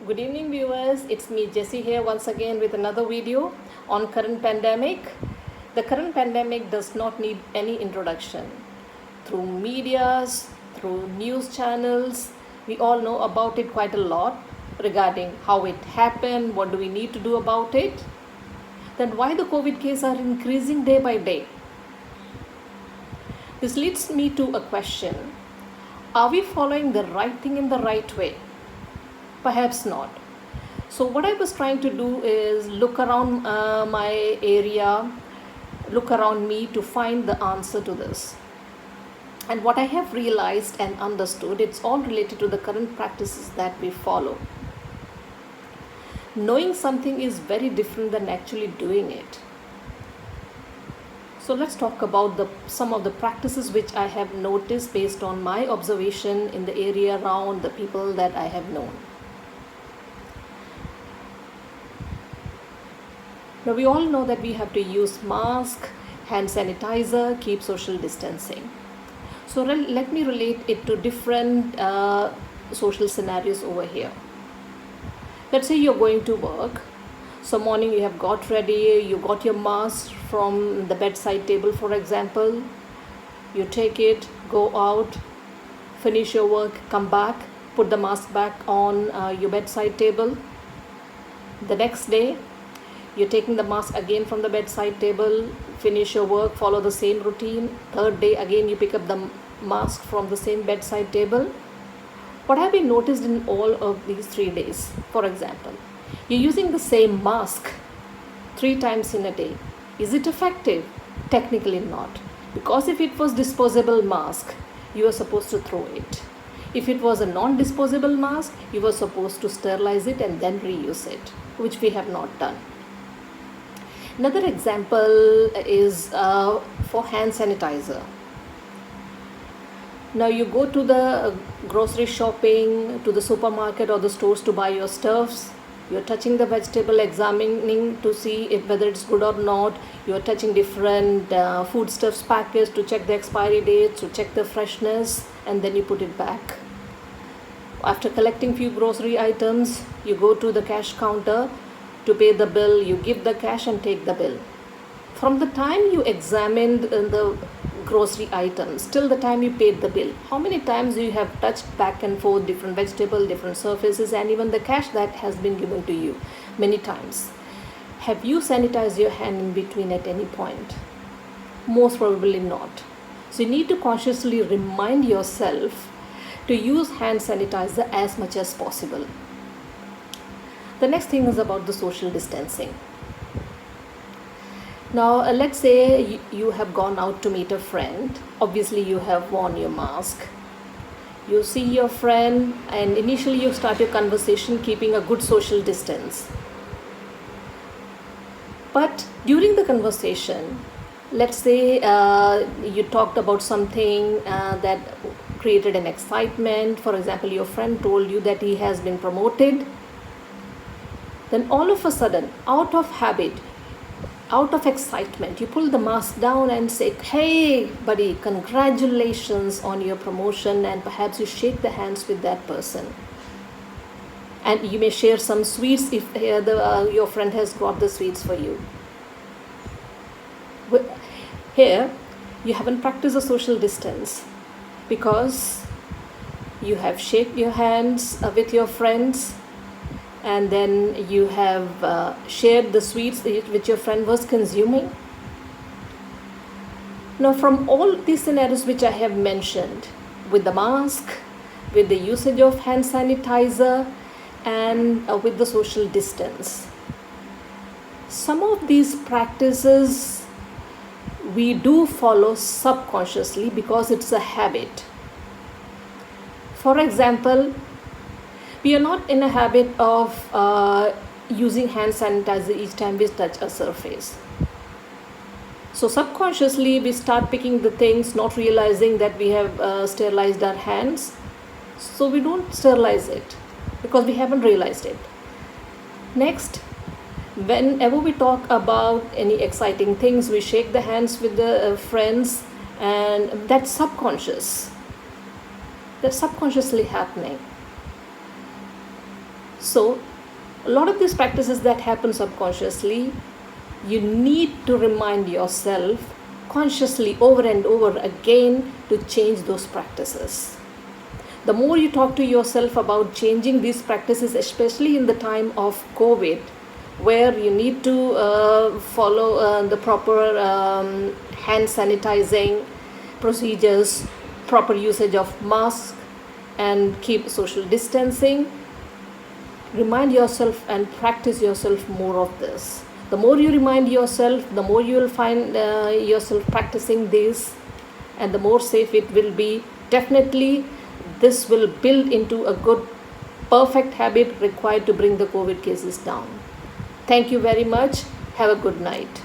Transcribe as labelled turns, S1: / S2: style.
S1: Good evening, viewers. It's me, Jessie, here once again with another video on current pandemic. The current pandemic does not need any introduction. Through medias, through news channels, we all know about it quite a lot regarding how it happened, what do we need to do about it. Then why the COVID cases are increasing day by day? This leads me to a question. Are we following the right thing in the right way? Perhaps not. So what I was trying to do is look around my area, look around me to find the answer to this. And what I have realized and understood, it's all related to the current practices that we follow. Knowing something is very different than actually doing it. So let's talk about some of the practices which I have noticed based on my observation in the area around the people that I have known. Now we all know that we have to use mask, hand sanitizer, keep social distancing. So let me relate it to different social scenarios over here. Let's say you're going to work. So morning you have got ready, you got your mask from the bedside table, for example. You take it, go out, finish your work, come back, put the mask back on your bedside table. The next day, you're taking the mask again from the bedside table, finish your work, follow the same routine. Third day, again you pick up the mask from the same bedside table. What have you noticed in all of these 3 days? For example, you're using the same mask 3 times in a day. Is it effective? Technically not. Because if it was disposable mask, you were supposed to throw it. If it was a non-disposable mask, you were supposed to sterilize it and then reuse it, which we have not done. Another example is for hand sanitizer. Now you go to the grocery shopping, to the supermarket or the stores to buy your stuffs. You're touching the vegetable, examining to see whether it's good or not. You're touching different foodstuffs packets to check the expiry dates, to check the freshness, and then you put it back. After collecting few grocery items, you go to the cash counter to pay the bill, you give the cash and take the bill. From the time you examined the grocery items till the time you paid the bill, how many times you have touched back and forth different vegetables, different surfaces, and even the cash that has been given to you? Many times. Have you sanitized your hand in between at any point? Most probably not. So you need to consciously remind yourself to use hand sanitizer as much as possible. The next thing is about the social distancing. Now, let's say you have gone out to meet a friend. Obviously, you have worn your mask. You see your friend, and initially you start your conversation keeping a good social distance. But during the conversation, let's say you talked about something that created an excitement. For example, your friend told you that he has been promoted. Then all of a sudden, out of habit, out of excitement, you pull the mask down and say, "Hey buddy, congratulations on your promotion," and perhaps you shake the hands with that person. And you may share some sweets if your friend has brought the sweets for you. Here, you haven't practiced a social distance because you have shaken your hands with your friends, and then you have shared the sweets which your friend was consuming. Now, from all these scenarios which I have mentioned, with the mask, with the usage of hand sanitizer, and with the social distance, some of these practices we do follow subconsciously because it's a habit. For example, we are not in a habit of using hand sanitizer each time we touch a surface. So subconsciously we start picking the things, not realizing that we have sterilized our hands. So we don't sterilize it because we haven't realized it. Next, whenever we talk about any exciting things, we shake the hands with the friends, and that's subconscious. That's subconsciously happening. So a lot of these practices that happen subconsciously, you need to remind yourself consciously over and over again to change those practices. The more you talk to yourself about changing these practices, especially in the time of COVID, where you need to follow the proper hand sanitizing procedures, proper usage of masks, and keep social distancing, remind yourself and practice yourself more of this. The more you remind yourself, the more you will find yourself practicing this, and the more safe it will be. Definitely, this will build into a good, perfect habit required to bring the COVID cases down. Thank you very much. Have a good night.